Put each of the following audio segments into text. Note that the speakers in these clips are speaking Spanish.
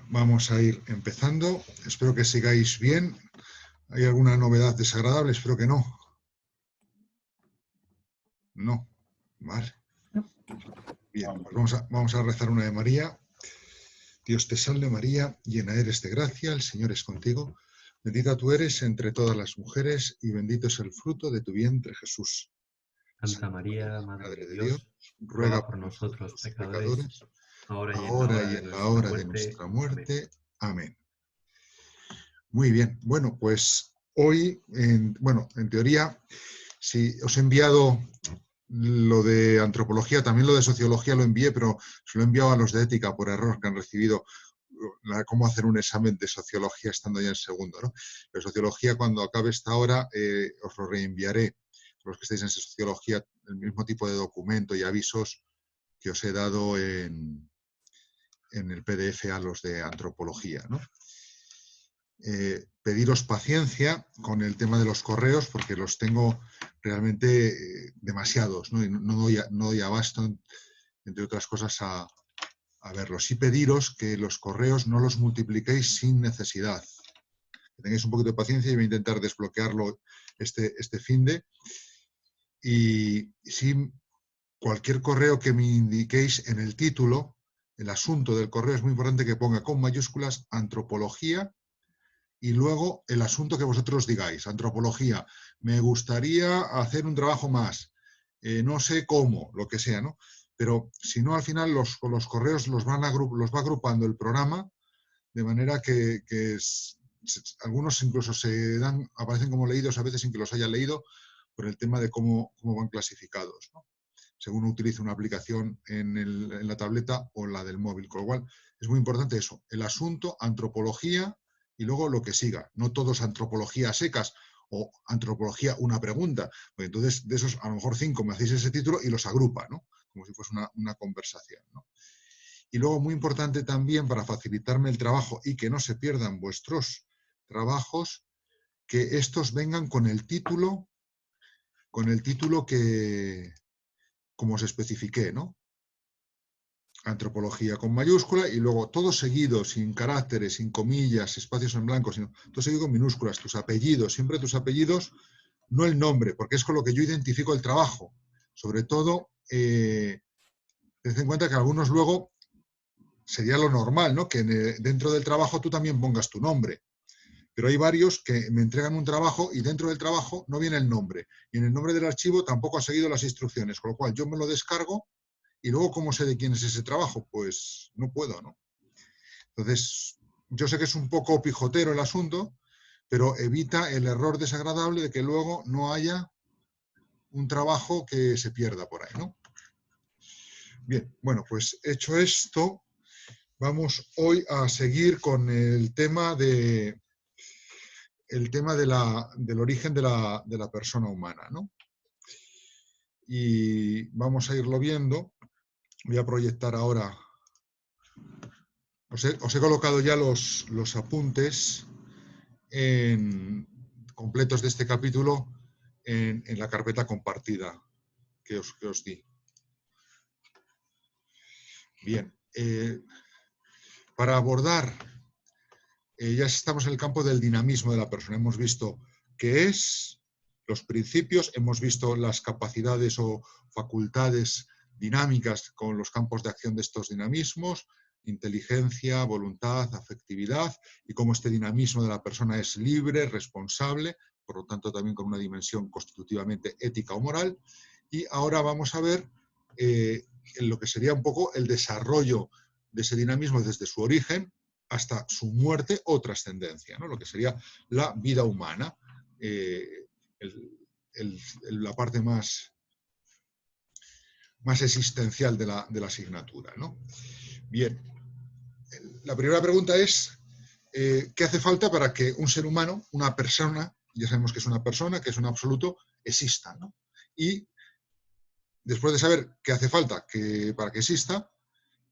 Vamos a ir empezando. Espero que sigáis bien. ¿Hay alguna novedad desagradable? Espero que no. No. Vale. Bien, pues vamos a rezar una de María. Dios te salve María, llena eres de gracia, el Señor es contigo. Bendita tú eres entre todas las mujeres y bendito es el fruto de tu vientre, Jesús. Santa María, Madre Madre de de Dios, Dios, ruega ruega por por nosotros nosotros pecadores, pecadores, ahora y en la ahora hora y de en la nuestra hora de muerte. nuestra Amén. muerte. Amén. Muy bien. Bueno, pues hoy, en teoría, si os he enviado lo de antropología, también lo de sociología lo envié, pero se lo he enviado a los de ética por error, que han recibido cómo hacer un examen de sociología estando ya en segundo, ¿no? Pero sociología, cuando acabe esta hora, os lo reenviaré, los que estéis en sociología, el mismo tipo de documento y avisos que os he dado en el PDF a los de antropología, ¿no? Pediros paciencia con el tema de los correos porque los tengo realmente demasiados, ¿no? Y no doy abasto, entre otras cosas, a verlos. Y pediros que los correos no los multipliquéis sin necesidad. Que tengáis un poquito de paciencia y voy a intentar desbloquearlo este finde. Y si cualquier correo que me indiquéis en el título, el asunto del correo es muy importante que ponga con mayúsculas antropología y luego el asunto que vosotros digáis. Antropología, me gustaría hacer un trabajo más, no sé cómo, lo que sea, ¿no? Pero si no, al final los correos los va agrupando el programa de manera que algunos incluso aparecen como leídos a veces sin que los haya leído por el tema de cómo van clasificados, ¿no? Según utilice una aplicación en la tableta o la del móvil. Con lo cual, es muy importante eso, el asunto, antropología y luego lo que siga. No todos antropología secas o antropología una pregunta. Pues entonces, de esos, a lo mejor 5 me hacéis ese título y los agrupa, ¿no? Como si fuese una conversación, ¿no? Y luego, muy importante también, para facilitarme el trabajo y que no se pierdan vuestros trabajos, que estos vengan con el título que, como os especifiqué, ¿no? Antropología con mayúscula y luego todo seguido, sin caracteres, sin comillas, espacios en blanco, sino todo seguido con minúsculas, tus apellidos, siempre tus apellidos, no el nombre, porque es con lo que yo identifico el trabajo. Sobre todo, ten en cuenta que algunos luego sería lo normal, ¿no? Que dentro del trabajo tú también pongas tu nombre. Pero hay varios que me entregan un trabajo y dentro del trabajo no viene el nombre. Y en el nombre del archivo tampoco ha seguido las instrucciones, con lo cual yo me lo descargo y luego, ¿cómo sé de quién es ese trabajo? Pues no puedo, ¿no? Entonces, yo sé que es un poco pijotero el asunto, pero evita el error desagradable de que luego no haya un trabajo que se pierda por ahí, ¿no? Bien, bueno, pues hecho esto, vamos hoy a seguir con el tema del origen de la persona humana, ¿no? Y vamos a irlo viendo. Voy a proyectar ahora. Os he colocado ya los apuntes completos de este capítulo en la carpeta compartida que os di. Bien. Para abordar, ya estamos en el campo del dinamismo de la persona. Hemos visto qué es, los principios, hemos visto las capacidades o facultades dinámicas con los campos de acción de estos dinamismos, inteligencia, voluntad, afectividad, y cómo este dinamismo de la persona es libre, responsable, por lo tanto también con una dimensión constitutivamente ética o moral. Y ahora vamos a ver en lo que sería un poco el desarrollo de ese dinamismo desde su origen hasta su muerte o trascendencia, ¿no? Lo que sería la vida humana, la parte más existencial de la asignatura, ¿no? Bien, la primera pregunta es, ¿qué hace falta para que un ser humano, una persona, ya sabemos que es una persona, que es un absoluto, exista, ¿no? Y después de saber qué hace falta para que exista,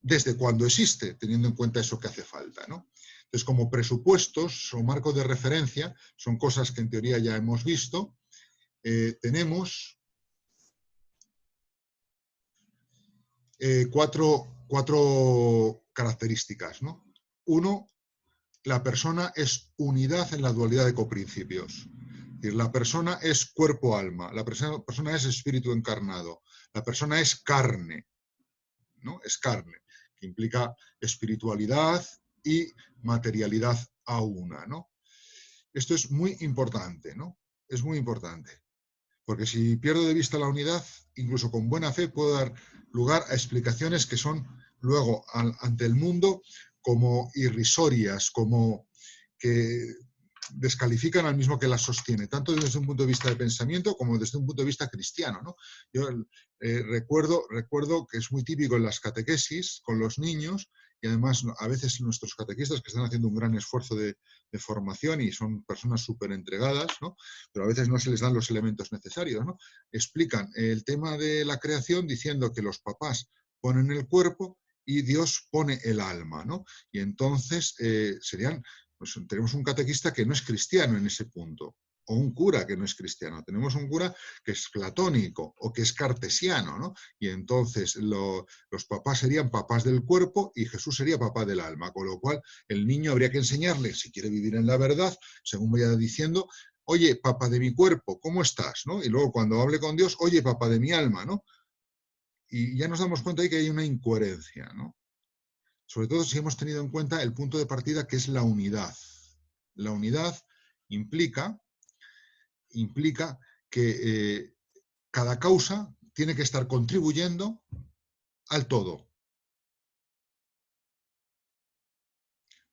desde cuándo existe, teniendo en cuenta eso que hace falta, ¿no? Entonces, como presupuestos o marcos de referencia, son cosas que en teoría ya hemos visto, tenemos cuatro características, ¿no? Uno, la persona es unidad en la dualidad de coprincipios. Es decir, la persona es cuerpo-alma, la persona es espíritu encarnado, la persona es carne, ¿no? Es carne, que implica espiritualidad y materialidad a una, ¿no? Esto es muy importante, ¿no? Es muy importante. Porque si pierdo de vista la unidad, incluso con buena fe puedo dar lugar a explicaciones que son luego ante el mundo como irrisorias, como que descalifican al mismo que las sostiene, tanto desde un punto de vista de pensamiento como desde un punto de vista cristiano, ¿no? Yo recuerdo que es muy típico en las catequesis con los niños, y además a veces nuestros catequistas que están haciendo un gran esfuerzo de formación y son personas súper entregadas, ¿no? Pero a veces no se les dan los elementos necesarios, ¿no? Explican el tema de la creación diciendo que los papás ponen el cuerpo y Dios pone el alma, ¿no? Y entonces pues tenemos un catequista que no es cristiano en ese punto, o un cura que no es cristiano. Tenemos un cura que es platónico o que es cartesiano, ¿no? Y entonces los papás serían papás del cuerpo y Jesús sería papá del alma, con lo cual el niño habría que enseñarle, si quiere vivir en la verdad, según vaya diciendo, oye, papá de mi cuerpo, ¿cómo estás? ¿No? Y luego cuando hable con Dios, oye, papá de mi alma, ¿no? Y ya nos damos cuenta ahí que hay una incoherencia, ¿no? Sobre todo si hemos tenido en cuenta el punto de partida que es la unidad. La unidad implica que cada causa tiene que estar contribuyendo al todo.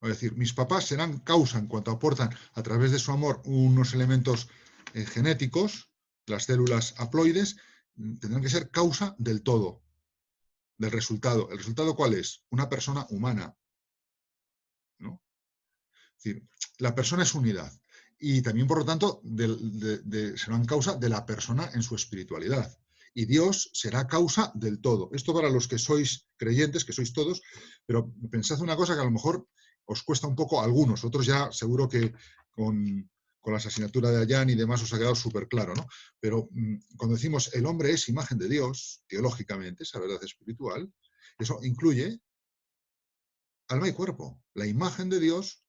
Es decir, mis papás serán causa en cuanto aportan a través de su amor unos elementos genéticos, las células haploides, tendrán que ser causa del todo, del resultado. ¿El resultado cuál es? Una persona humana, ¿no? Es decir, la persona es unidad. Y también, por lo tanto, serán causa de la persona en su espiritualidad. Y Dios será causa del todo. Esto para los que sois creyentes, que sois todos, pero pensad una cosa que a lo mejor os cuesta un poco a algunos. Otros ya seguro que con las asignaturas de Ayán y demás os ha quedado súper claro, ¿no? Pero cuando decimos el hombre es imagen de Dios, teológicamente, esa verdad espiritual, eso incluye alma y cuerpo. La imagen de Dios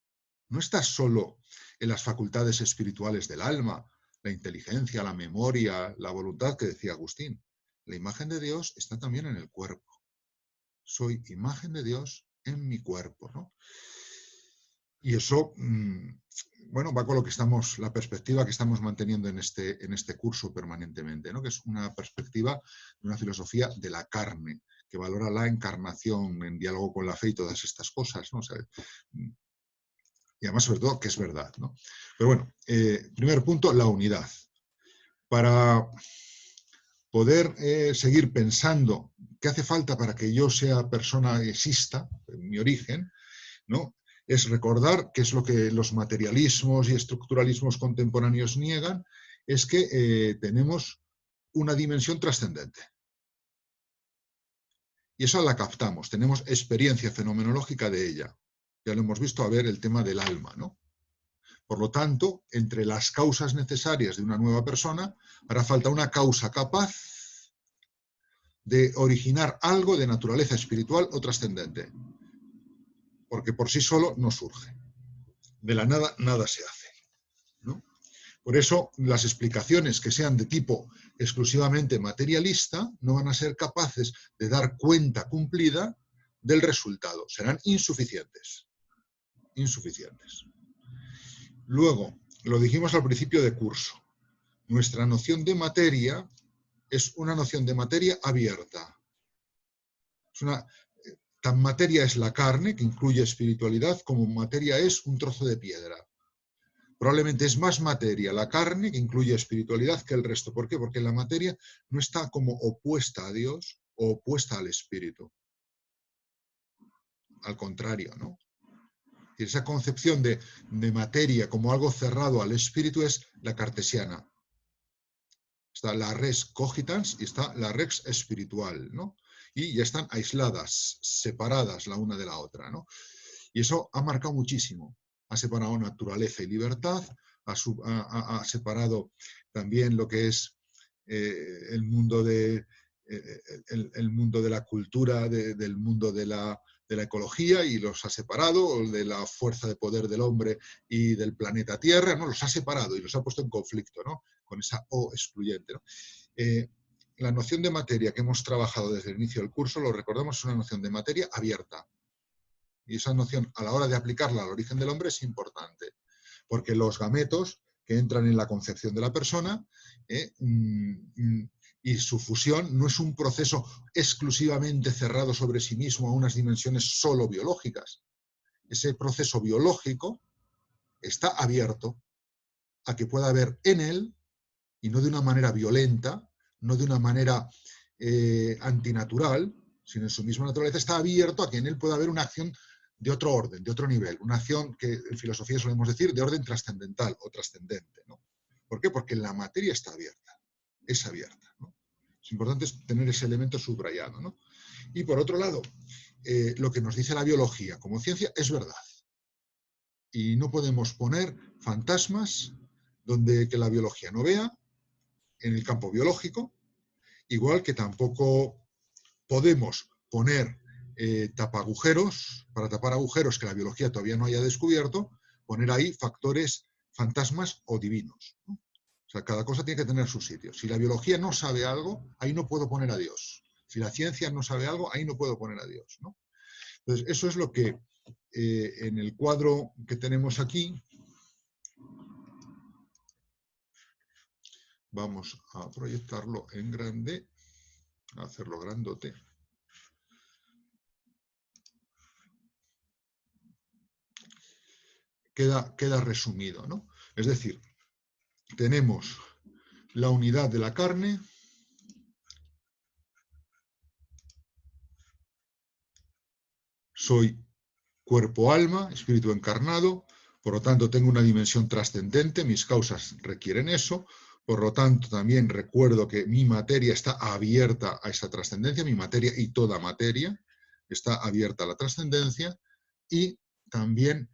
no está solo en las facultades espirituales del alma, la inteligencia, la memoria, la voluntad que decía Agustín. La imagen de Dios está también en el cuerpo. Soy imagen de Dios en mi cuerpo, ¿no? Y eso, bueno, va con lo que la perspectiva que estamos manteniendo en este curso permanentemente, ¿no? Que es una perspectiva de una filosofía de la carne, que valora la encarnación en diálogo con la fe y todas estas cosas, ¿no? O sea, y además, sobre todo, que es verdad, ¿no? Pero bueno, primer punto, la unidad. Para poder seguir pensando qué hace falta para que yo sea persona, exista, en mi origen, ¿no? Es recordar que es lo que los materialismos y estructuralismos contemporáneos niegan, es que tenemos una dimensión trascendente. Y esa la captamos, tenemos experiencia fenomenológica de ella. Ya lo hemos visto a ver el tema del alma, ¿no? Por lo tanto, entre las causas necesarias de una nueva persona, hará falta una causa capaz de originar algo de naturaleza espiritual o trascendente. Porque por sí solo no surge. De la nada, nada se hace, ¿no? Por eso, las explicaciones que sean de tipo exclusivamente materialista no van a ser capaces de dar cuenta cumplida del resultado. Serán insuficientes. Insuficientes. Luego, lo dijimos al principio de curso, nuestra noción de materia es una noción de materia abierta. Tan materia es la carne, que incluye espiritualidad, como materia es un trozo de piedra. Probablemente es más materia la carne, que incluye espiritualidad, que el resto. ¿Por qué? Porque la materia no está como opuesta a Dios o opuesta al espíritu. Al contrario, ¿no? Y esa concepción de materia como algo cerrado al espíritu es la cartesiana. Está la res cogitans y está la res espiritual, ¿no? Y ya están aisladas, separadas la una de la otra, ¿no? Y eso ha marcado muchísimo. Ha separado naturaleza y libertad, ha separado también lo que es el mundo de la cultura, del mundo de la de la ecología y los ha separado, o de la fuerza de poder del hombre y del planeta Tierra, ¿no? Los ha separado y los ha puesto en conflicto, ¿no? Con esa O excluyente, ¿no? La noción de materia que hemos trabajado desde el inicio del curso, lo recordamos, es una noción de materia abierta. Y esa noción, a la hora de aplicarla al origen del hombre, es importante, porque los gametos que entran en la concepción de la persona y su fusión no es un proceso exclusivamente cerrado sobre sí mismo a unas dimensiones solo biológicas. Ese proceso biológico está abierto a que pueda haber en él, y no de una manera violenta, no de una manera antinatural, sino en su misma naturaleza, está abierto a que en él pueda haber una acción de otro orden, de otro nivel, una acción que en filosofía solemos decir de orden trascendental o trascendente, ¿no? ¿Por qué? Porque la materia está abierta, es abierta, ¿no? Es importante tener ese elemento subrayado, ¿no? Y por otro lado, lo que nos dice la biología como ciencia es verdad. Y no podemos poner fantasmas donde que la biología no vea, en el campo biológico, igual que tampoco podemos poner tapagujeros, para tapar agujeros que la biología todavía no haya descubierto, poner ahí factores fantasmas o divinos, ¿no? O sea, cada cosa tiene que tener su sitio. Si la biología no sabe algo, ahí no puedo poner a Dios. Si la ciencia no sabe algo, ahí no puedo poner a Dios, ¿no? Entonces, eso es lo que en el cuadro que tenemos aquí, vamos a proyectarlo en grande, a hacerlo grandote. Queda resumido, ¿no? Es decir, tenemos la unidad de la carne, soy cuerpo-alma, espíritu encarnado, por lo tanto tengo una dimensión trascendente, mis causas requieren eso, por lo tanto también recuerdo que mi materia está abierta a esa trascendencia, mi materia y toda materia está abierta a la trascendencia, y también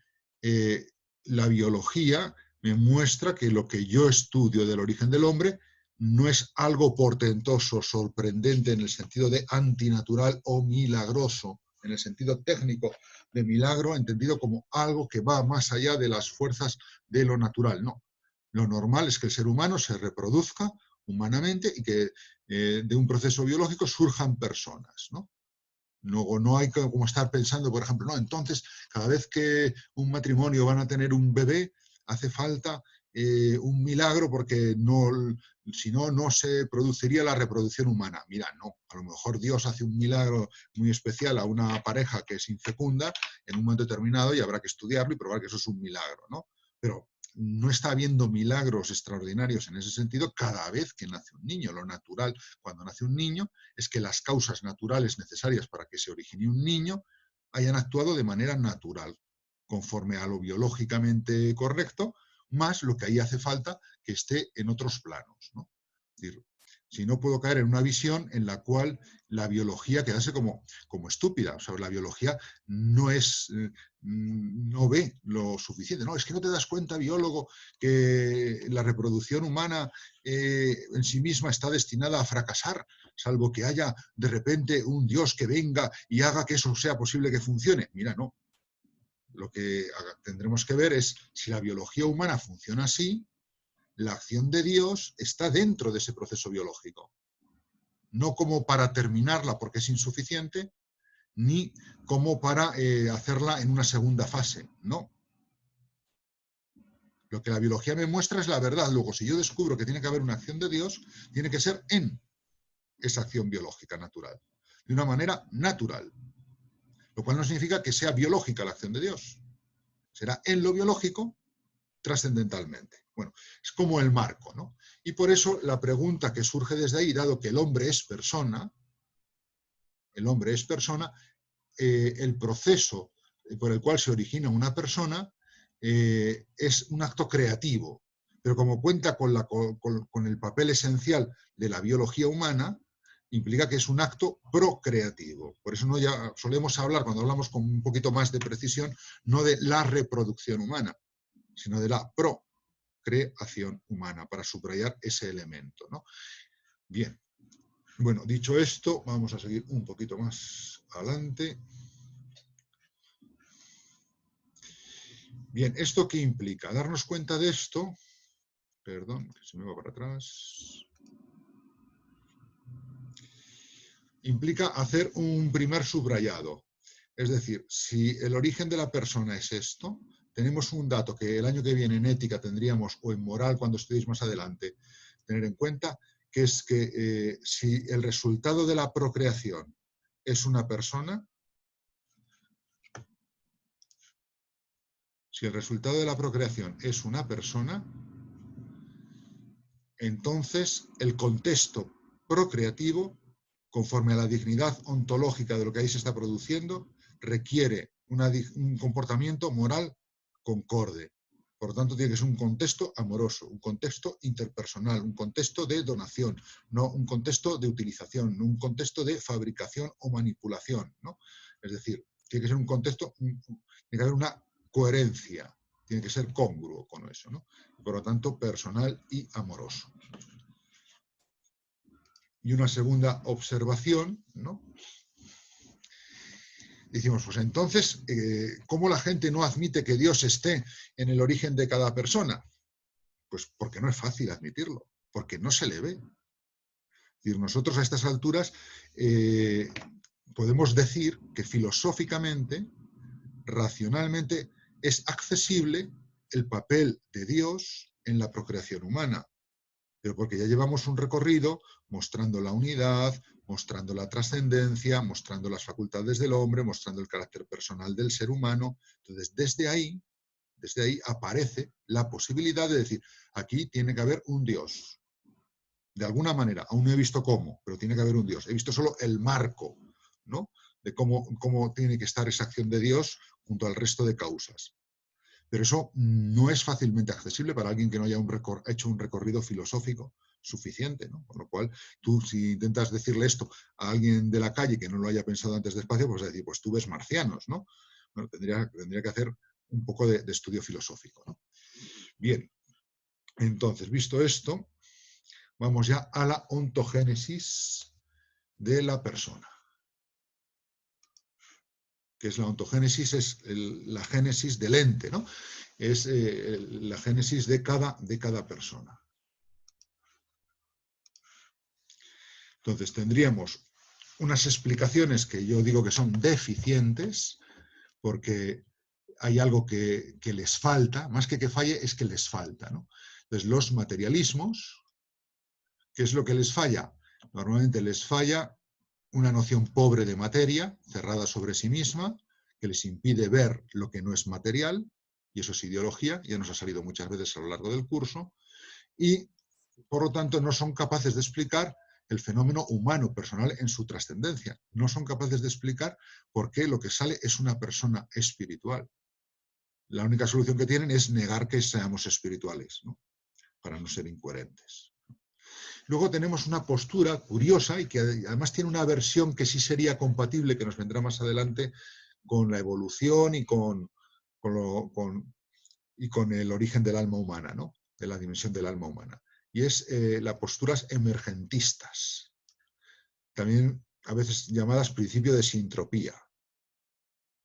la biología me muestra que lo que yo estudio del origen del hombre no es algo portentoso, sorprendente en el sentido de antinatural o milagroso, en el sentido técnico de milagro, entendido como algo que va más allá de las fuerzas de lo natural. No, lo normal es que el ser humano se reproduzca humanamente y que de un proceso biológico surjan personas, ¿no? No hay que como estar pensando, por ejemplo, no, entonces cada vez que un matrimonio van a tener un bebé, hace falta un milagro porque no, si no, no se produciría la reproducción humana. Mira, no, a lo mejor Dios hace un milagro muy especial a una pareja que es infecunda en un momento determinado y habrá que estudiarlo y probar que eso es un milagro, ¿no? Pero no está habiendo milagros extraordinarios en ese sentido cada vez que nace un niño. Lo natural cuando nace un niño es que las causas naturales necesarias para que se origine un niño hayan actuado de manera natural, conforme a lo biológicamente correcto, más lo que ahí hace falta que esté en otros planos, ¿no? Es decir, si no puedo caer en una visión en la cual la biología quedase como estúpida. O sea, la biología no ve lo suficiente. No, es que no te das cuenta, biólogo, que la reproducción humana en sí misma está destinada a fracasar, salvo que haya de repente un Dios que venga y haga que eso sea posible que funcione. Mira, no. Lo que tendremos que ver es si la biología humana funciona así, la acción de Dios está dentro de ese proceso biológico. No como para terminarla porque es insuficiente, ni como para hacerla en una segunda fase. No. Lo que la biología me muestra es la verdad. Luego, si yo descubro que tiene que haber una acción de Dios, tiene que ser en esa acción biológica natural, de una manera natural. Lo cual no significa que sea biológica la acción de Dios. Será en lo biológico trascendentalmente. Bueno, es como el marco, ¿no? Y por eso la pregunta que surge desde ahí, dado que el hombre es persona, el proceso por el cual se origina una persona es un acto creativo, pero como cuenta con el papel esencial de la biología humana, implica que es un acto procreativo. Por eso no ya solemos hablar, cuando hablamos con un poquito más de precisión, no de la reproducción humana, sino de la procreación humana, para subrayar ese elemento, ¿no? Bien, bueno, dicho esto, vamos a seguir un poquito más adelante. Bien, ¿esto qué implica? Darnos cuenta de esto, perdón, que se me va para atrás, implica hacer un primer subrayado. Es decir, si el origen de la persona es esto, tenemos un dato que el año que viene en ética tendríamos, o en moral cuando estudiéis más adelante, tener en cuenta, que es que si el resultado de la procreación es una persona, si el resultado de la procreación es una persona, entonces el contexto procreativo, conforme a la dignidad ontológica de lo que ahí se está produciendo, requiere un comportamiento moral concorde. Por lo tanto, tiene que ser un contexto amoroso, un contexto interpersonal, un contexto de donación, no un contexto de utilización, no un contexto de fabricación o manipulación, ¿no? Es decir, tiene que ser un contexto, tiene que haber una coherencia, tiene que ser congruo con eso, ¿no? Por lo tanto, personal y amoroso. Y una segunda observación, ¿no? Decimos, pues entonces, ¿cómo la gente no admite que Dios esté en el origen de cada persona? Pues porque no es fácil admitirlo, porque no se le ve. Es decir, nosotros a estas alturas podemos decir que filosóficamente, racionalmente, es accesible el papel de Dios en la procreación humana, pero porque ya llevamos un recorrido mostrando la unidad, mostrando la trascendencia, mostrando las facultades del hombre, mostrando el carácter personal del ser humano. Entonces, desde ahí aparece la posibilidad de decir, aquí tiene que haber un Dios. De alguna manera, aún no he visto cómo, pero tiene que haber un Dios. He visto solo el marco, ¿no? De cómo tiene que estar esa acción de Dios junto al resto de causas. Pero eso no es fácilmente accesible para alguien que no haya hecho un recorrido filosófico suficiente, ¿no? Con lo cual, tú si intentas decirle esto a alguien de la calle que no lo haya pensado antes despacio, pues decir, pues tú ves marcianos, ¿no? Bueno, tendría que hacer un poco de estudio filosófico, ¿no? Bien, entonces, visto esto, vamos ya a la ontogénesis de la persona. Que es la ontogénesis, es la génesis del ente, ¿no? Es la génesis de cada persona. Entonces tendríamos unas explicaciones que yo digo que son deficientes, porque hay algo que les falta, más que falle, es que les falta, ¿no? Entonces los materialismos, ¿qué es lo que les falla? Normalmente les falla una noción pobre de materia, cerrada sobre sí misma, que les impide ver lo que no es material, y eso es ideología, ya nos ha salido muchas veces a lo largo del curso, y por lo tanto no son capaces de explicar el fenómeno humano personal en su trascendencia. No son capaces de explicar por qué lo que sale es una persona espiritual. La única solución que tienen es negar que seamos espirituales, ¿no? Para no ser incoherentes. Luego tenemos una postura curiosa y que además tiene una versión que sí sería compatible, que nos vendrá más adelante, con la evolución y con el origen del alma humana, ¿no? De la dimensión del alma humana. Y es las posturas emergentistas, también a veces llamadas principio de sintropía.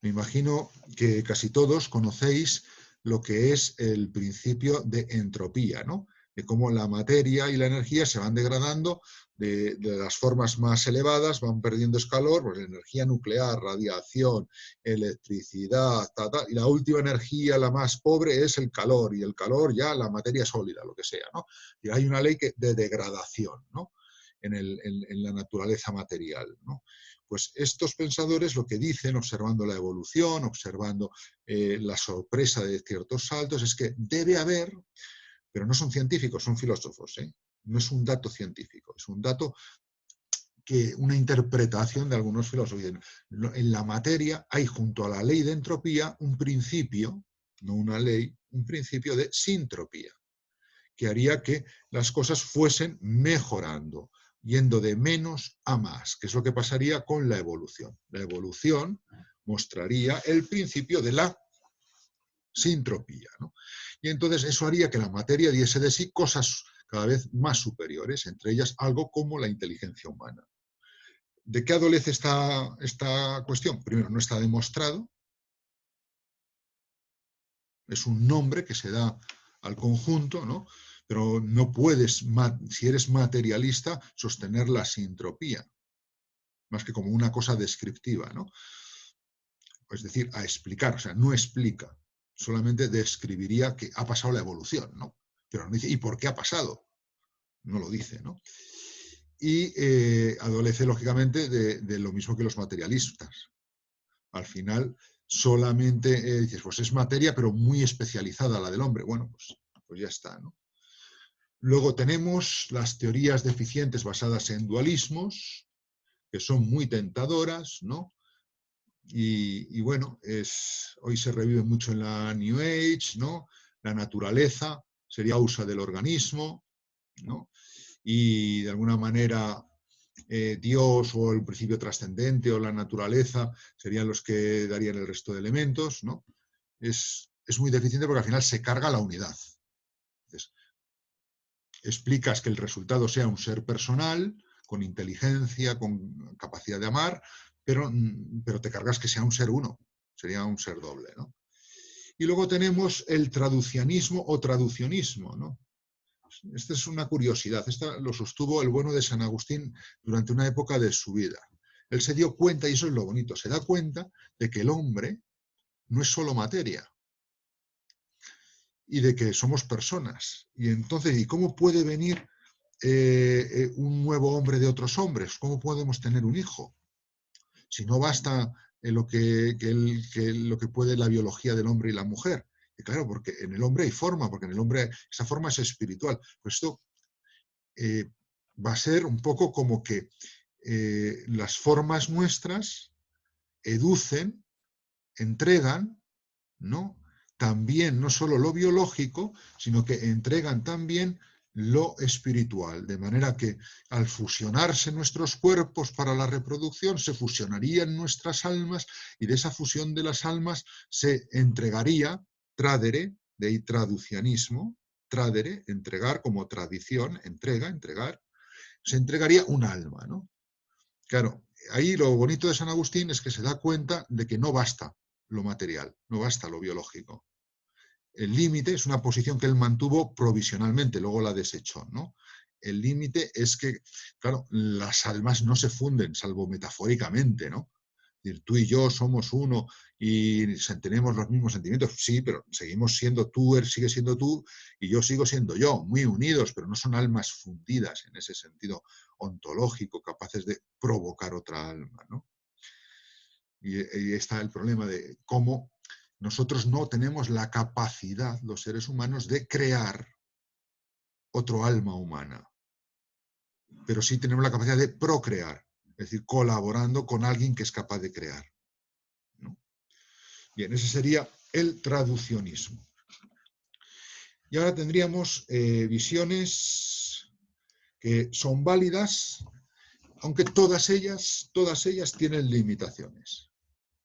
Me imagino que casi todos conocéis lo que es el principio de entropía, ¿no? De cómo la materia y la energía se van degradando de las formas más elevadas, van perdiendo calor, pues energía nuclear, radiación, electricidad, y la última energía, la más pobre, es el calor, y el calor ya la materia sólida, lo que sea, ¿no? Y hay una ley de degradación, ¿no? En la naturaleza material, ¿no? Pues estos pensadores lo que dicen, observando la evolución, observando la sorpresa de ciertos saltos, es que debe haber, pero no son científicos, son filósofos, ¿eh? No es un dato científico, es un dato que una interpretación de algunos filósofos. En la materia hay, junto a la ley de entropía, un principio, no una ley, un principio de sintropía, que haría que las cosas fuesen mejorando, yendo de menos a más, que es lo que pasaría con la evolución. La evolución mostraría el principio de la sintropía, ¿no? Y entonces eso haría que la materia diese de sí cosas cada vez más superiores, entre ellas algo como la inteligencia humana. ¿De qué adolece esta cuestión? Primero, no está demostrado. Es un nombre que se da al conjunto, ¿no? Pero no puedes, si eres materialista, sostener la sintropía, más que como una cosa descriptiva, ¿no? Es decir, a explicar, o sea, no explica, solamente describiría que ha pasado la evolución, ¿no? Pero no dice, ¿y por qué ha pasado? No lo dice, ¿no? Y adolece, lógicamente, de lo mismo que los materialistas. Al final, solamente dices, pues es materia, pero muy especializada la del hombre. Bueno, pues ya está, ¿no? Luego tenemos las teorías deficientes basadas en dualismos, que son muy tentadoras, ¿no? Y bueno, hoy se revive mucho en la New Age, ¿no? La naturaleza sería causa del organismo, ¿no? Y de alguna manera Dios o el principio trascendente o la naturaleza serían los que darían el resto de elementos, ¿no? Es muy deficiente porque al final se carga la unidad. Entonces, explicas que el resultado sea un ser personal, con inteligencia, con capacidad de amar, pero te cargas que sea un ser uno, sería un ser doble, ¿no? Y luego tenemos el traducianismo o traducionismo, ¿no? Esta es una curiosidad, esta lo sostuvo el bueno de San Agustín durante una época de su vida. Él se dio cuenta, y eso es lo bonito, se da cuenta de que el hombre no es solo materia y de que somos personas. Y entonces, ¿y cómo puede venir un nuevo hombre de otros hombres? ¿Cómo podemos tener un hijo? Si no basta lo que puede la biología del hombre y la mujer. Y claro, porque en el hombre hay forma, porque en el hombre esa forma es espiritual. Pues esto va a ser un poco como que las formas nuestras educen, entregan, ¿no? También no solo lo biológico, sino que entregan también lo espiritual, de manera que al fusionarse nuestros cuerpos para la reproducción, se fusionarían nuestras almas y de esa fusión de las almas se entregaría, tradere, de ahí traducianismo, tradere, entregar como tradición, entregar, se entregaría un alma, ¿no? Claro, ahí lo bonito de San Agustín es que se da cuenta de que no basta lo material, no basta lo biológico. El límite es una posición que él mantuvo provisionalmente, luego la desechó, ¿no? El límite es que, claro, las almas no se funden, salvo metafóricamente, ¿no? Es decir, tú y yo somos uno y tenemos los mismos sentimientos, sí, pero seguimos siendo tú, él sigue siendo tú y yo sigo siendo yo, muy unidos, pero no son almas fundidas en ese sentido ontológico, capaces de provocar otra alma, ¿no? Y ahí está el problema de cómo nosotros no tenemos la capacidad, los seres humanos, de crear otro alma humana, pero sí tenemos la capacidad de procrear, es decir, colaborando con alguien que es capaz de crear, ¿no? Bien, ese sería el traducionismo. Y ahora tendríamos visiones que son válidas, aunque todas ellas tienen limitaciones,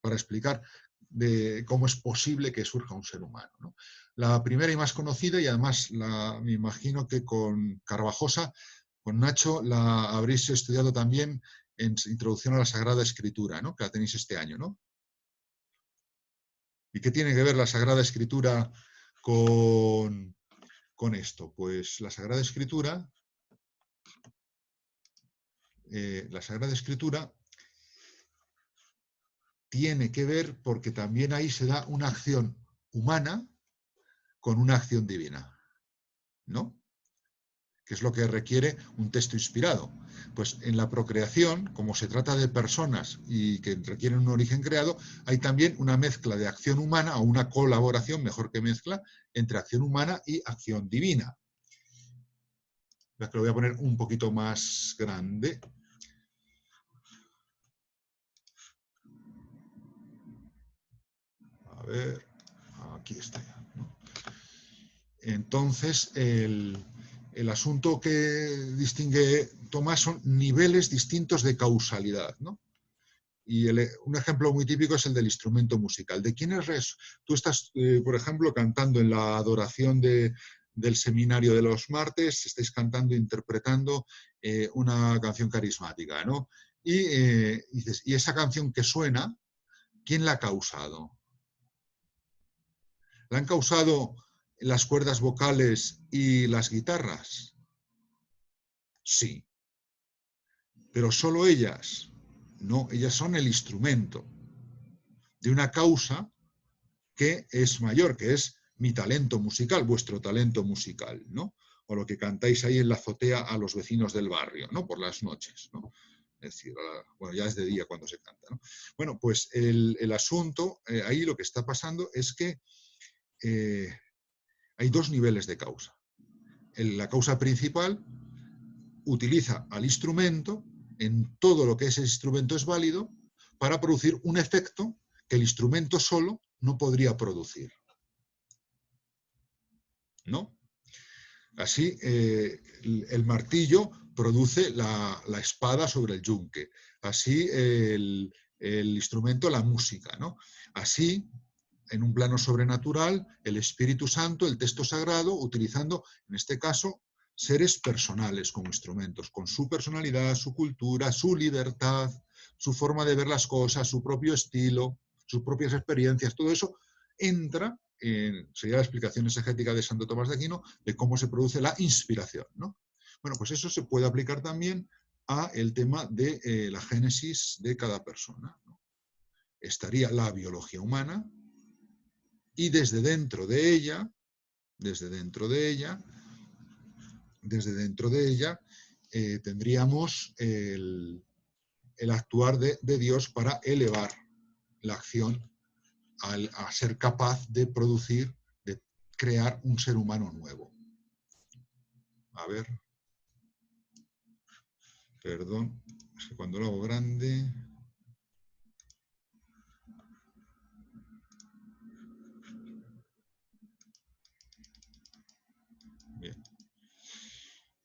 para explicar de cómo es posible que surja un ser humano, ¿no? La primera y más conocida, y además me imagino que con Carvajosa, con Nacho, la habréis estudiado también en Introducción a la Sagrada Escritura, ¿no? Que la tenéis este año, ¿no? ¿Y qué tiene que ver la Sagrada Escritura con esto? Pues la Sagrada Escritura tiene que ver porque también ahí se da una acción humana con una acción divina, ¿no? Que es lo que requiere un texto inspirado. Pues en la procreación, como se trata de personas y que requieren un origen creado, hay también una mezcla de acción humana o una colaboración, mejor que mezcla, entre acción humana y acción divina. Lo voy a poner un poquito más grande. A ver, aquí está ya, ¿no? Entonces, el asunto que distingue Tomás son niveles distintos de causalidad, ¿no? Y un ejemplo muy típico es el del instrumento musical. ¿De quién es? Tú estás, por ejemplo, cantando en la adoración del seminario de los martes, estáis cantando, interpretando una canción carismática, ¿no? Y dices, ¿y esa canción que suena, quién la ha causado? ¿La han causado las cuerdas vocales y las guitarras? Sí. Pero solo ellas. No, ellas son el instrumento de una causa que es mayor, que es mi talento musical, vuestro talento musical, ¿no? O lo que cantáis ahí en la azotea a los vecinos del barrio, ¿no? Por las noches, ¿no? Es decir, bueno, ya es de día cuando se canta, ¿no? Bueno, pues el asunto, ahí lo que está pasando es que hay dos niveles de causa. La causa principal utiliza al instrumento en todo lo que ese instrumento es válido para producir un efecto que el instrumento solo no podría producir, ¿no? Así, el martillo produce la espada sobre el yunque. Así, el instrumento, la música, ¿no? Así, en un plano sobrenatural, el Espíritu Santo, el texto sagrado, utilizando, en este caso, seres personales como instrumentos, con su personalidad, su cultura, su libertad, su forma de ver las cosas, su propio estilo, sus propias experiencias, todo eso entra sería la explicación exegética de Santo Tomás de Aquino de cómo se produce la inspiración, ¿no? Bueno, pues eso se puede aplicar también a el tema de la génesis de cada persona, ¿no? Estaría la biología humana y desde dentro de ella, tendríamos el actuar de Dios para elevar la acción a ser capaz de producir, de crear un ser humano nuevo. A ver. Perdón, es que cuando lo hago grande... Bien.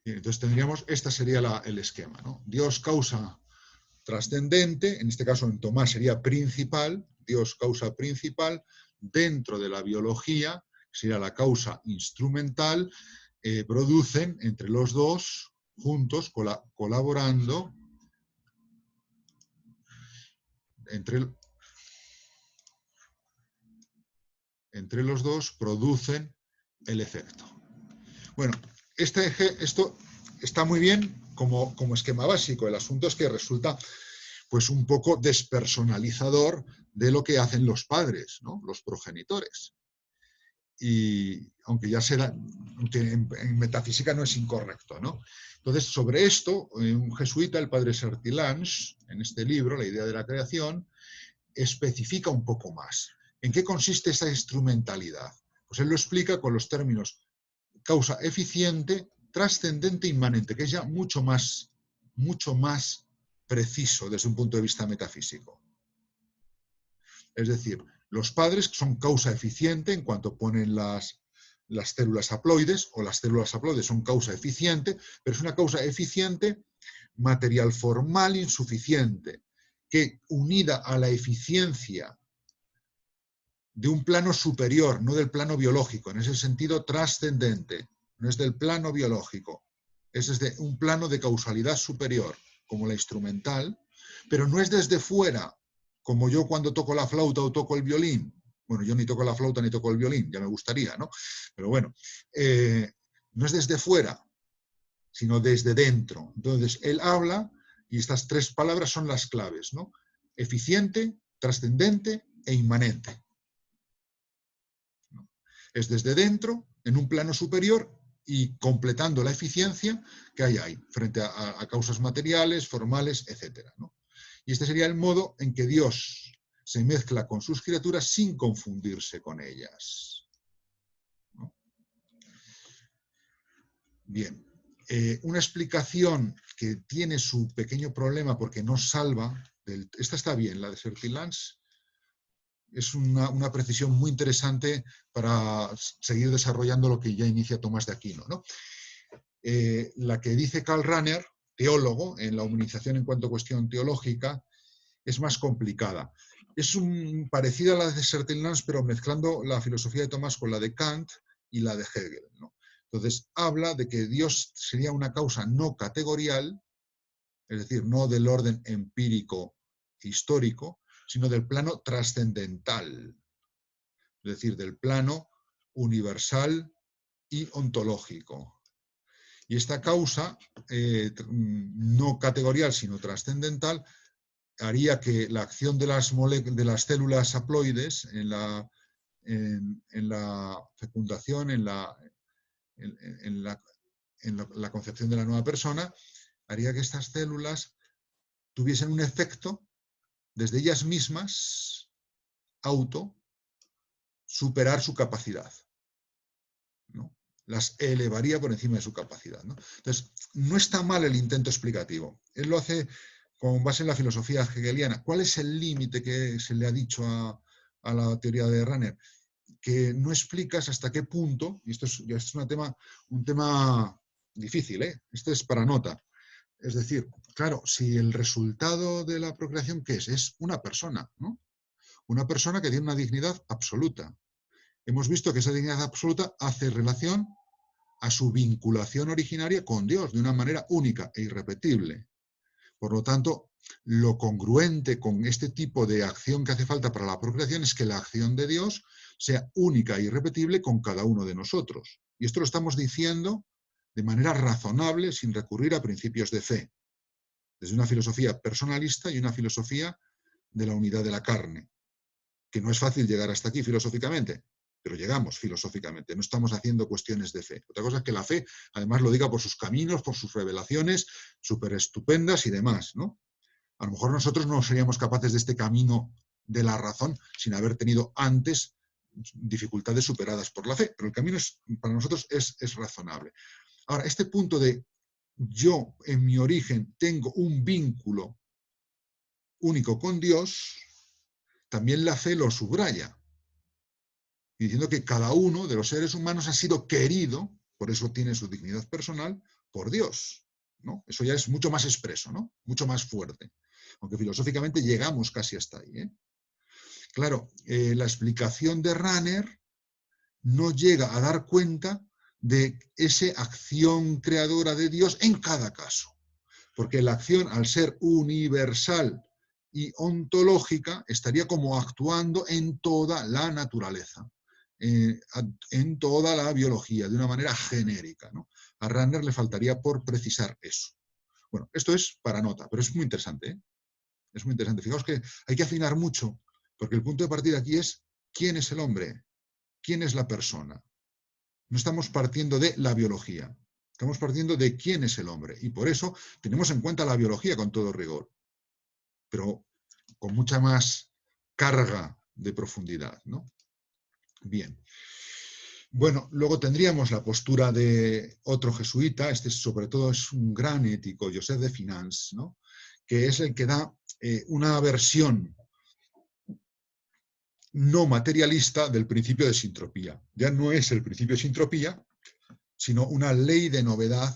Bien, entonces tendríamos, este sería el esquema, ¿no? Dios causa trascendente, en este caso en Tomás sería principal, Dios causa principal, dentro de la biología, sería la causa instrumental, producen entre los dos, juntos, colaborando, entre los dos producen el efecto. Bueno, esto está muy bien como esquema básico. El asunto es que resulta pues un poco despersonalizador de lo que hacen los padres, ¿no? Los progenitores. Y aunque ya será, en metafísica no es incorrecto, ¿no? Entonces, sobre esto, un jesuita, el padre Sertillange, en este libro, La idea de la creación, especifica un poco más. ¿En qué consiste esa instrumentalidad? Pues él lo explica con los términos causa eficiente, trascendente, inmanente, que es ya mucho más preciso desde un punto de vista metafísico. Es decir, los padres son causa eficiente en cuanto ponen las células haploides, o las células haploides son causa eficiente, pero es una causa eficiente material formal insuficiente, que unida a la eficiencia de un plano superior, no del plano biológico, en ese sentido trascendente, no es del plano biológico, es desde un plano de causalidad superior, como la instrumental, pero no es desde fuera, como yo cuando toco la flauta o toco el violín. Bueno, yo ni toco la flauta ni toco el violín, ya me gustaría, ¿no? Pero bueno, no es desde fuera, sino desde dentro. Entonces, él habla, y estas tres palabras son las claves, ¿no? Eficiente, trascendente e inmanente. Es desde dentro, en un plano superior y completando la eficiencia que hay ahí, frente a causas materiales, formales, etc., ¿no? Y este sería el modo en que Dios se mezcla con sus criaturas sin confundirse con ellas, ¿no? Bien, una explicación que tiene su pequeño problema porque no salva, esta está bien, la de Sertillange, es una precisión muy interesante para seguir desarrollando lo que ya inicia Tomás de Aquino, ¿no? La que dice Karl Rahner, teólogo, en la humanización en cuanto a cuestión teológica, es más complicada. Es parecida a la de Sertillange, pero mezclando la filosofía de Tomás con la de Kant y la de Hegel, ¿no? Entonces, habla de que Dios sería una causa no categorial, es decir, no del orden empírico histórico, sino del plano trascendental, es decir, del plano universal y ontológico. Y esta causa, no categorial, sino trascendental, haría que la acción de las células haploides en la fecundación, en la concepción de la nueva persona, haría que estas células tuviesen un efecto desde ellas mismas, superar su capacidad, ¿no? Las elevaría por encima de su capacidad, ¿no? Entonces, no está mal el intento explicativo. Él lo hace con base en la filosofía hegeliana. ¿Cuál es el límite que se le ha dicho a la teoría de Rahner? Que no explicas hasta qué punto, y esto es un tema difícil, esto es para nota. Es decir, claro, si el resultado de la procreación, ¿qué es? Es una persona, ¿no? Una persona que tiene una dignidad absoluta. Hemos visto que esa dignidad absoluta hace relación a su vinculación originaria con Dios de una manera única e irrepetible. Por lo tanto, lo congruente con este tipo de acción que hace falta para la procreación es que la acción de Dios sea única e irrepetible con cada uno de nosotros. Y esto lo estamos diciendo de manera razonable, sin recurrir a principios de fe, desde una filosofía personalista y una filosofía de la unidad de la carne, que no es fácil llegar hasta aquí filosóficamente, pero llegamos filosóficamente, no estamos haciendo cuestiones de fe. Otra cosa es que la fe, además, lo diga por sus caminos, por sus revelaciones súper estupendas y demás, ¿no? A lo mejor nosotros no seríamos capaces de este camino de la razón sin haber tenido antes dificultades superadas por la fe, pero el camino para nosotros es razonable. Ahora, este punto de yo en mi origen tengo un vínculo único con Dios, también la fe lo subraya, diciendo que cada uno de los seres humanos ha sido querido, por eso tiene su dignidad personal, por Dios, ¿no? Eso ya es mucho más expreso, ¿no? Mucho más fuerte. Aunque filosóficamente llegamos casi hasta ahí, ¿eh? Claro, la explicación de Rahner no llega a dar cuenta de esa acción creadora de Dios en cada caso. Porque la acción, al ser universal y ontológica, estaría como actuando en toda la naturaleza, en toda la biología, de una manera genérica, ¿no? A Rahner le faltaría por precisar eso. Bueno, esto es para nota, pero es muy interesante, ¿eh? Es muy interesante. Fijaos que hay que afinar mucho, porque el punto de partida aquí es quién es el hombre, quién es la persona. No estamos partiendo de la biología, estamos partiendo de quién es el hombre. Y por eso tenemos en cuenta la biología con todo rigor, pero con mucha más carga de profundidad, ¿no? Bien. Bueno, luego tendríamos la postura de otro jesuita, este sobre todo es un gran ético, Joseph de Finance, ¿no? Que es el que da una versión no materialista del principio de sintropía. Ya no es el principio de sintropía, sino una ley de novedad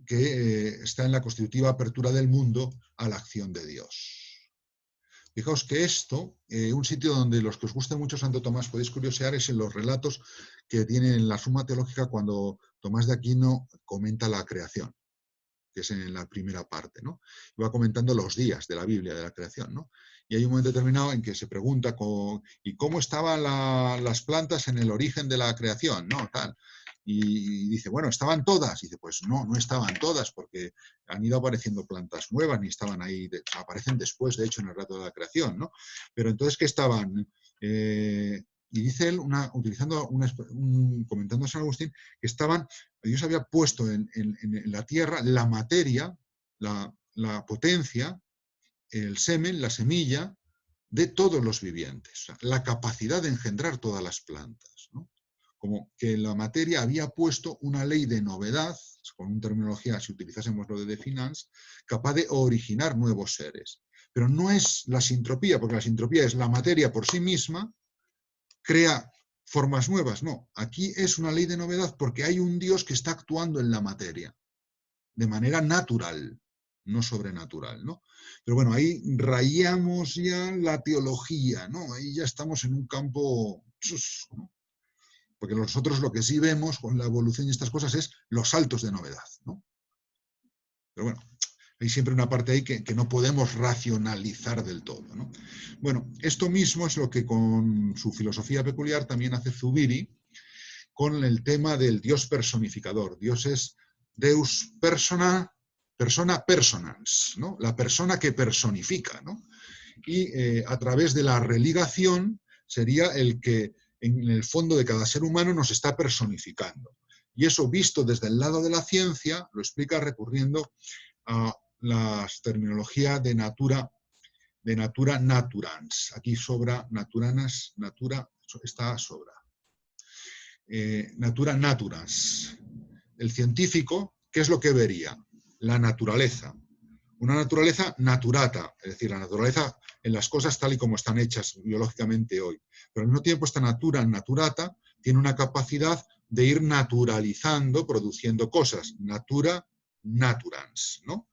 que está en la constitutiva apertura del mundo a la acción de Dios. Fijaos que esto, un sitio donde los que os guste mucho Santo Tomás podéis curiosear es en los relatos que tiene en la Suma Teológica cuando Tomás de Aquino comenta la creación, que es en la primera parte, ¿no? Y va comentando los días de la Biblia, de la creación, ¿no? Y hay un momento determinado en que se pregunta ¿y cómo estaban las plantas en el origen de la creación? ¿No? Tal. Y dice, bueno, ¿estaban todas? Y dice, pues no, no estaban todas, porque han ido apareciendo plantas nuevas, ni estaban ahí, aparecen después, de hecho, en el relato de la creación, ¿no? Pero entonces, ¿qué estaban? Y dice él, comentando a San Agustín, que Dios había puesto en la tierra la materia, la potencia, el semen, la semilla de todos los vivientes, o sea, la capacidad de engendrar todas las plantas, ¿no? Como que la materia había puesto una ley de novedad, con una terminología, si utilizásemos lo de Finance, capaz de originar nuevos seres. Pero no es la sintropía, porque la sintropía es la materia por sí misma, crea formas nuevas, no. Aquí es una ley de novedad porque hay un Dios que está actuando en la materia, de manera natural, no sobrenatural, ¿no? Pero bueno, ahí rayamos ya la teología, ¿no? Ahí ya estamos en un campo, ¿no? Porque nosotros lo que sí vemos con la evolución y estas cosas es los saltos de novedad, ¿no? Pero bueno, hay siempre una parte ahí que no podemos racionalizar del todo, ¿no? Bueno, esto mismo es lo que con su filosofía peculiar también hace Zubiri, con el tema del Dios personificador. Dios es Deus persona personans, ¿no? La persona que personifica, ¿no? Y a través de la religación sería el que en el fondo de cada ser humano nos está personificando. Y eso visto desde el lado de la ciencia lo explica recurriendo a la terminología de natura naturans. Aquí sobra naturanas, natura está sobra. Natura naturans. El científico, ¿qué es lo que vería? La naturaleza. Una naturaleza naturata, es decir, la naturaleza en las cosas tal y como están hechas biológicamente hoy. Pero al mismo tiempo esta natura naturata tiene una capacidad de ir naturalizando, produciendo cosas. Natura naturans, ¿no?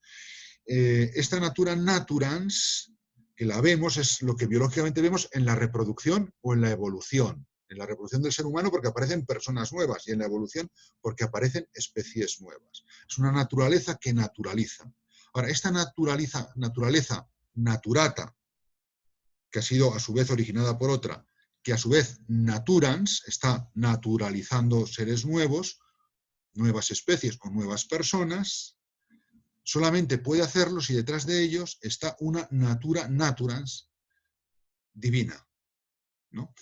Esta natura naturans, que la vemos, es lo que biológicamente vemos en la reproducción o en la evolución. En la reproducción del ser humano porque aparecen personas nuevas y en la evolución porque aparecen especies nuevas. Es una naturaleza que naturaliza. Ahora, esta naturaleza naturata, que ha sido a su vez originada por otra, que a su vez naturans, está naturalizando seres nuevos, nuevas especies o nuevas personas, solamente puede hacerlo si detrás de ellos está una natura naturans divina, ¿no?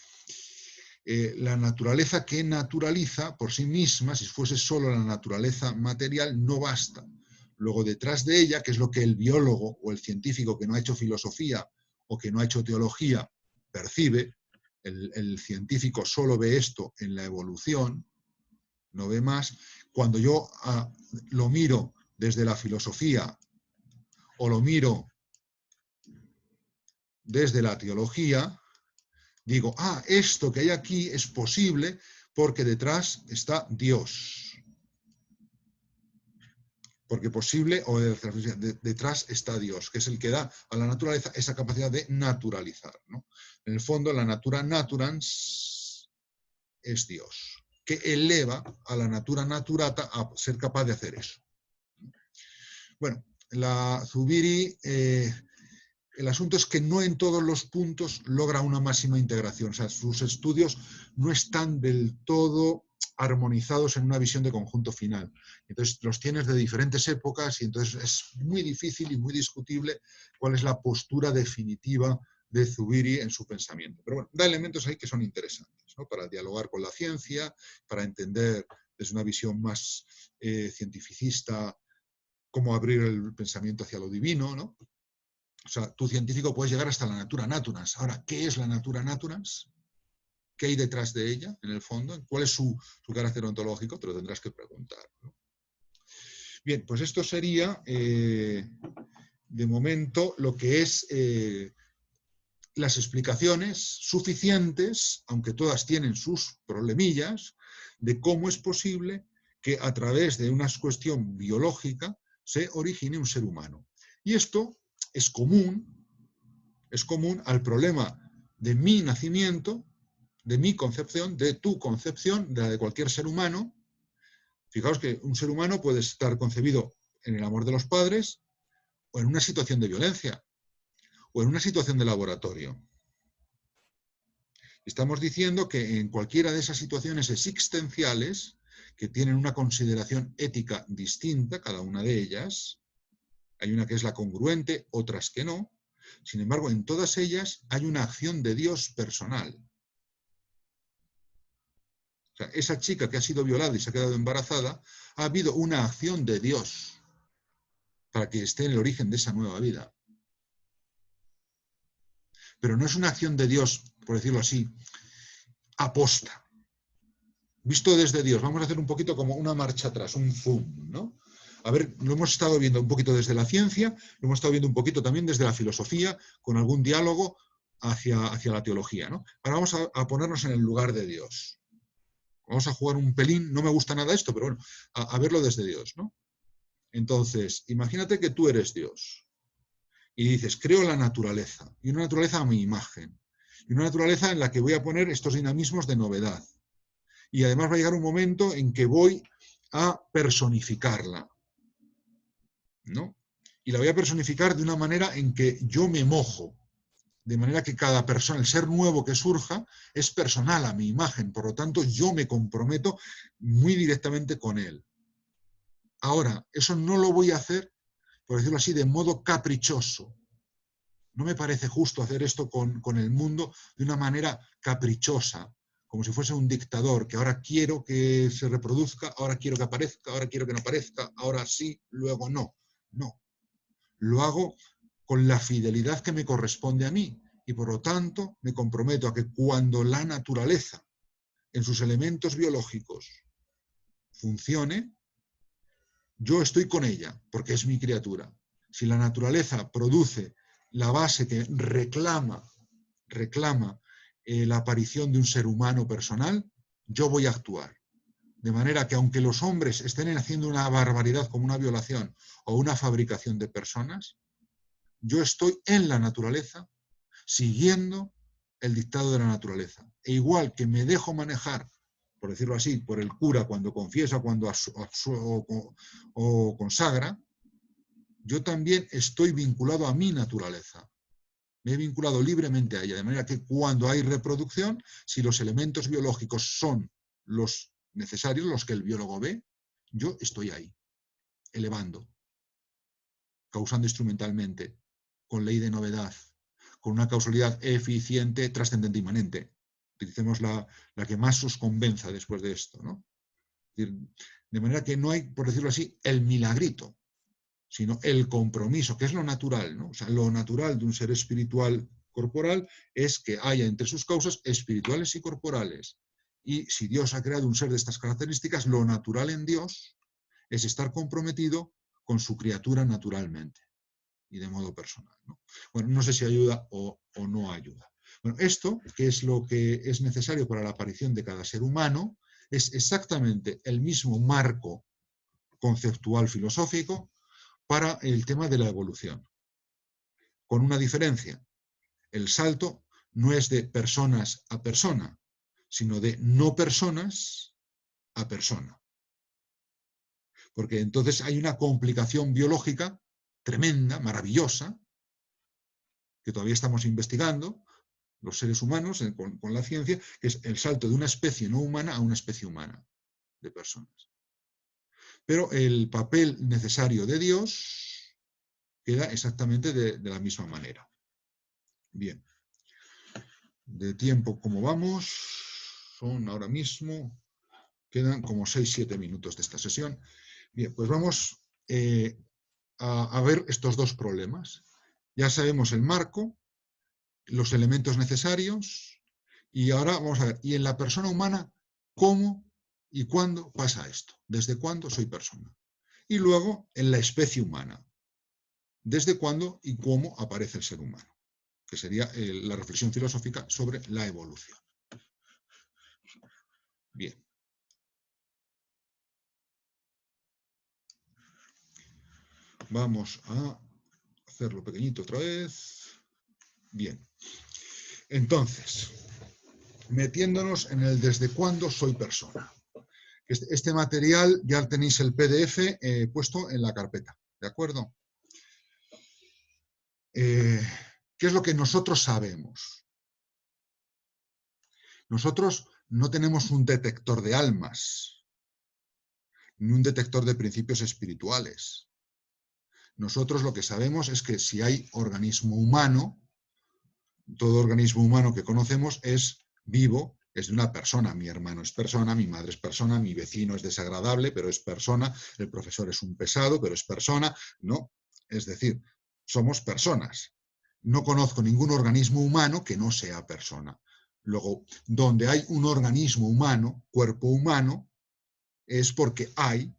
La naturaleza que naturaliza por sí misma, si fuese solo la naturaleza material, no basta. Luego, detrás de ella, que es lo que el biólogo o el científico que no ha hecho filosofía o que no ha hecho teología percibe, el científico solo ve esto en la evolución, no ve más. Cuando yo lo miro desde la filosofía o lo miro desde la teología, digo, esto que hay aquí es posible porque detrás está Dios. Porque posible, o detrás está Dios, que es el que da a la naturaleza esa capacidad de naturalizar, ¿no? En el fondo, la natura naturans es Dios, que eleva a la natura naturata a ser capaz de hacer eso. Bueno, la Zubiri... el asunto es que no en todos los puntos logra una máxima integración. O sea, sus estudios no están del todo armonizados en una visión de conjunto final. Entonces, los tienes de diferentes épocas y entonces es muy difícil y muy discutible cuál es la postura definitiva de Zubiri en su pensamiento. Pero bueno, da elementos ahí que son interesantes, ¿no? Para dialogar con la ciencia, para entender desde una visión más cientificista cómo abrir el pensamiento hacia lo divino, ¿no? O sea, tu científico puedes llegar hasta la natura naturans. Ahora, ¿qué es la natura naturans? ¿Qué hay detrás de ella, en el fondo? ¿Cuál es su carácter ontológico? Te lo tendrás que preguntar, ¿no? Bien, pues esto sería, de momento, lo que es las explicaciones suficientes, aunque todas tienen sus problemillas, de cómo es posible que a través de una cuestión biológica se origine un ser humano. Y esto es común al problema de mi nacimiento, de mi concepción, de tu concepción, de la de cualquier ser humano. Fijaos que un ser humano puede estar concebido en el amor de los padres o en una situación de violencia o en una situación de laboratorio. Estamos diciendo que en cualquiera de esas situaciones existenciales, que tienen una consideración ética distinta, cada una de ellas, hay una que es la congruente, otras que no. Sin embargo, en todas ellas hay una acción de Dios personal. O sea, esa chica que ha sido violada y se ha quedado embarazada, ha habido una acción de Dios para que esté en el origen de esa nueva vida. Pero no es una acción de Dios, por decirlo así, aposta. Visto desde Dios, vamos a hacer un poquito como una marcha atrás, un zoom, ¿no? A ver, lo hemos estado viendo un poquito desde la ciencia, lo hemos estado viendo un poquito también desde la filosofía, con algún diálogo hacia la teología, ¿no? Ahora vamos a ponernos en el lugar de Dios. Vamos a jugar un pelín, no me gusta nada esto, pero bueno, a verlo desde Dios, ¿no? Entonces, imagínate que tú eres Dios y dices, creo la naturaleza, y una naturaleza a mi imagen, y una naturaleza en la que voy a poner estos dinamismos de novedad. Y además va a llegar un momento en que voy a personificarla, ¿no? Y la voy a personificar de una manera en que yo me mojo. De manera que cada persona, el ser nuevo que surja, es personal a mi imagen. Por lo tanto, yo me comprometo muy directamente con él. Ahora, eso no lo voy a hacer, por decirlo así, de modo caprichoso. No me parece justo hacer esto con el mundo de una manera caprichosa, como si fuese un dictador, que ahora quiero que se reproduzca, ahora quiero que aparezca, ahora quiero que no aparezca, ahora sí, luego no. No. Lo hago con la fidelidad que me corresponde a mí y por lo tanto me comprometo a que cuando la naturaleza en sus elementos biológicos funcione, yo estoy con ella porque es mi criatura. Si la naturaleza produce la base que reclama la aparición de un ser humano personal, yo voy a actuar. De manera que aunque los hombres estén haciendo una barbaridad como una violación o una fabricación de personas, yo estoy en la naturaleza siguiendo el dictado de la naturaleza. E igual que me dejo manejar, por decirlo así, por el cura cuando confiesa, cuando o consagra, yo también estoy vinculado a mi naturaleza. Me he vinculado libremente a ella, de manera que cuando hay reproducción, si los elementos biológicos son los necesarios, los que el biólogo ve, yo estoy ahí, elevando, causando instrumentalmente, con ley de novedad, con una causalidad eficiente, trascendente, inmanente. Utilicemos la que más os convenza después de esto, ¿no? De manera que no hay, por decirlo así, el milagrito, sino el compromiso, que es lo natural, ¿no? O sea, lo natural de un ser espiritual corporal es que haya entre sus causas espirituales y corporales. Y si Dios ha creado un ser de estas características, lo natural en Dios es estar comprometido con su criatura naturalmente y de modo personal, ¿no? Bueno, no sé si ayuda o no ayuda. Bueno, esto, que es lo que es necesario para la aparición de cada ser humano, es exactamente el mismo marco conceptual filosófico para el tema de la evolución, con una diferencia. El salto no es de personas a persona, sino de no personas a persona. Porque entonces hay una complicación biológica tremenda, maravillosa, que todavía estamos investigando, los seres humanos, con la ciencia, que es el salto de una especie no humana a una especie humana de personas. Pero el papel necesario de Dios queda exactamente de la misma manera. Bien. De tiempo, ¿cómo vamos? Son ahora mismo, quedan como 6-7 minutos de esta sesión. Bien, pues vamos a ver estos dos problemas. Ya sabemos el marco, los elementos necesarios, y ahora vamos a ver, y en la persona humana, ¿cómo y cuándo pasa esto? ¿Desde cuándo soy persona? Y luego, en la especie humana, ¿desde cuándo y cómo aparece el ser humano? Que sería la reflexión filosófica sobre la evolución. Bien. Vamos a hacerlo pequeñito otra vez. Bien. Entonces, metiéndonos en el desde cuándo soy persona. Este material ya tenéis el PDF puesto en la carpeta, ¿de acuerdo? ¿Qué es lo que nosotros sabemos? Nosotros no tenemos un detector de almas, ni un detector de principios espirituales. Nosotros lo que sabemos es que si hay organismo humano, todo organismo humano que conocemos es vivo, es de una persona. Mi hermano es persona, mi madre es persona, mi vecino es desagradable, pero es persona, el profesor es un pesado, pero es persona, ¿no? Es decir, somos personas. No conozco ningún organismo humano que no sea persona. Luego, donde hay un organismo humano, cuerpo humano, es porque hay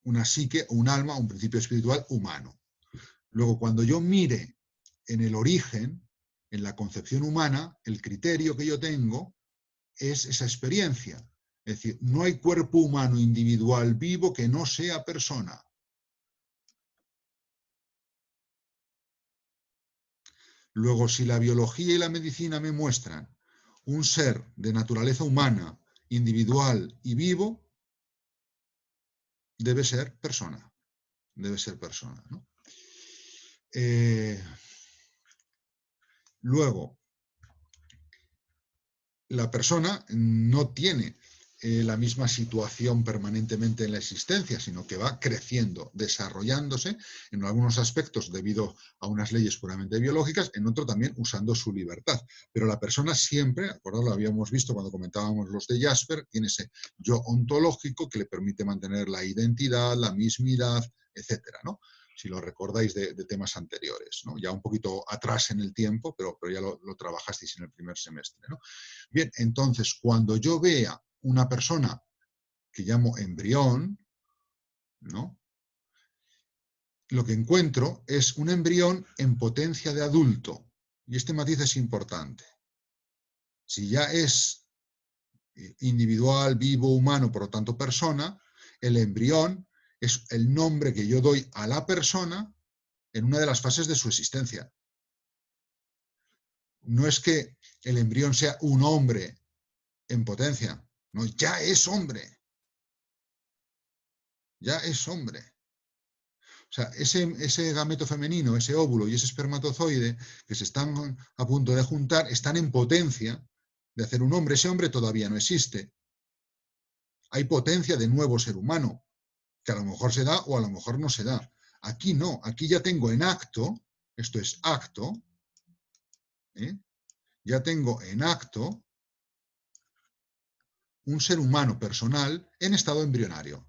una psique, un alma, un principio espiritual humano. Luego, cuando yo mire en el origen, en la concepción humana, el criterio que yo tengo es esa experiencia. Es decir, no hay cuerpo humano individual vivo que no sea persona. Luego, si la biología y la medicina me muestran un ser de naturaleza humana, individual y vivo, debe ser persona. Debe ser persona, ¿no? Luego, la persona no tiene la misma situación permanentemente en la existencia, sino que va creciendo, desarrollándose en algunos aspectos debido a unas leyes puramente biológicas, en otro también usando su libertad. Pero la persona siempre, acordado, lo habíamos visto cuando comentábamos los de Jasper, tiene ese yo ontológico que le permite mantener la identidad, la mismidad, etcétera, ¿no? Si lo recordáis de temas anteriores, ¿no? Ya un poquito atrás en el tiempo, pero ya lo trabajasteis en el primer semestre, ¿no? Bien, entonces, cuando yo vea una persona que llamo embrión, ¿no? Lo que encuentro es un embrión en potencia de adulto. Y este matiz es importante. Si ya es individual, vivo, humano, por lo tanto persona, el embrión es el nombre que yo doy a la persona en una de las fases de su existencia. No es que el embrión sea un hombre en potencia, no, ya es hombre. Ya es hombre. O sea, ese gameto femenino, ese óvulo y ese espermatozoide que se están a punto de juntar, están en potencia de hacer un hombre. Ese hombre todavía no existe. Hay potencia de nuevo ser humano, que a lo mejor se da o a lo mejor no se da. Aquí no, aquí ya tengo en acto, esto es acto, ya tengo en acto un ser humano personal en estado embrionario.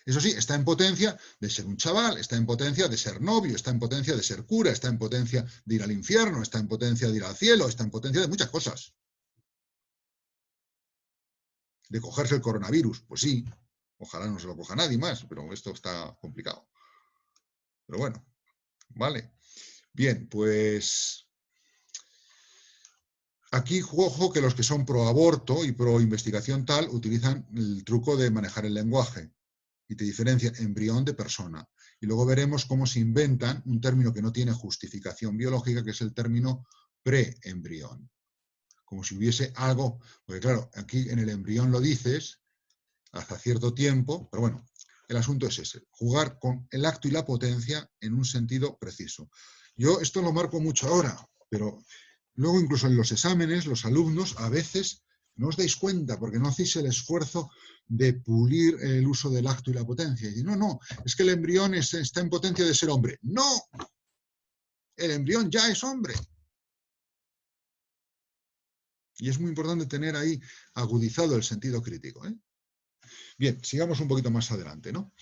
Eso sí, está en potencia de ser un chaval, está en potencia de ser novio, está en potencia de ser cura, está en potencia de ir al infierno, está en potencia de ir al cielo, está en potencia de muchas cosas. De cogerse el coronavirus, pues sí, ojalá no se lo coja nadie más, pero esto está complicado. Pero bueno, vale. Bien, pues aquí ojo que los que son pro aborto y pro investigación tal utilizan el truco de manejar el lenguaje y te diferencian embrión de persona. Y luego veremos cómo se inventan un término que no tiene justificación biológica, que es el término preembrión. Como si hubiese algo, porque claro, aquí en el embrión lo dices hasta cierto tiempo, pero bueno, el asunto es ese, jugar con el acto y la potencia en un sentido preciso. Yo esto lo marco mucho ahora, pero luego incluso en los exámenes, los alumnos a veces no os dais cuenta porque no hacéis el esfuerzo de pulir el uso del acto y la potencia. Y no, es que el embrión está en potencia de ser hombre. ¡No! El embrión ya es hombre. Y es muy importante tener ahí agudizado el sentido crítico, ¿eh? Bien, sigamos un poquito más adelante, ¿no?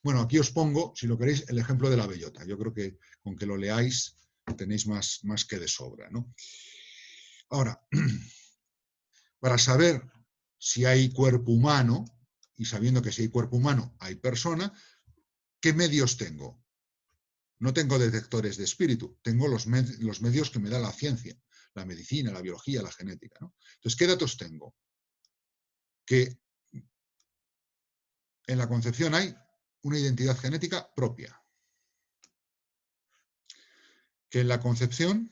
Bueno, aquí os pongo, si lo queréis, el ejemplo de la bellota. Yo creo que con que lo leáis tenéis más que de sobra, ¿no? Ahora, para saber si hay cuerpo humano, y sabiendo que si hay cuerpo humano hay persona, ¿qué medios tengo? No tengo detectores de espíritu, tengo los medios que me da la ciencia, la medicina, la biología, la genética, ¿no? Entonces, ¿qué datos tengo? Que en la concepción hay una identidad genética propia. Que en la concepción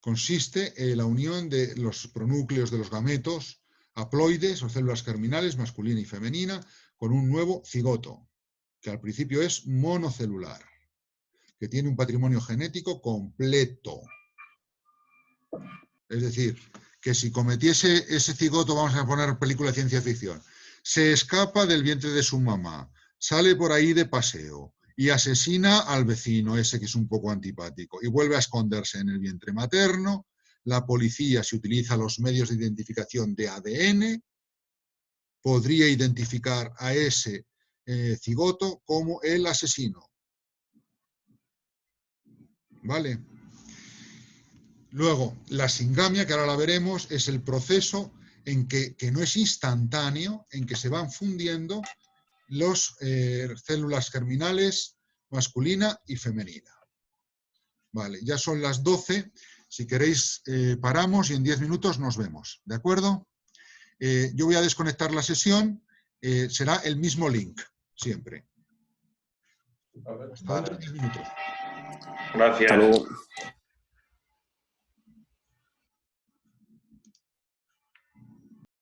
consiste en la unión de los pronúcleos de los gametos haploides o células germinales, masculina y femenina, con un nuevo cigoto, que al principio es monocelular, que tiene un patrimonio genético completo. Es decir, que si cometiese ese cigoto, vamos a poner película de ciencia ficción, se escapa del vientre de su mamá, sale por ahí de paseo y asesina al vecino, ese que es un poco antipático, y vuelve a esconderse en el vientre materno, la policía, si utiliza los medios de identificación de ADN, podría identificar a ese cigoto como el asesino. ¿Vale? Luego, la singamia, que ahora la veremos, es el proceso en que no es instantáneo, en que se van fundiendo las células germinales masculina y femenina. Vale, ya son las 12. Si queréis, paramos y en 10 minutos nos vemos. ¿De acuerdo? Yo voy a desconectar la sesión. Será el mismo link, siempre. Hasta dentro de 10 minutos. Gracias. Hasta luego.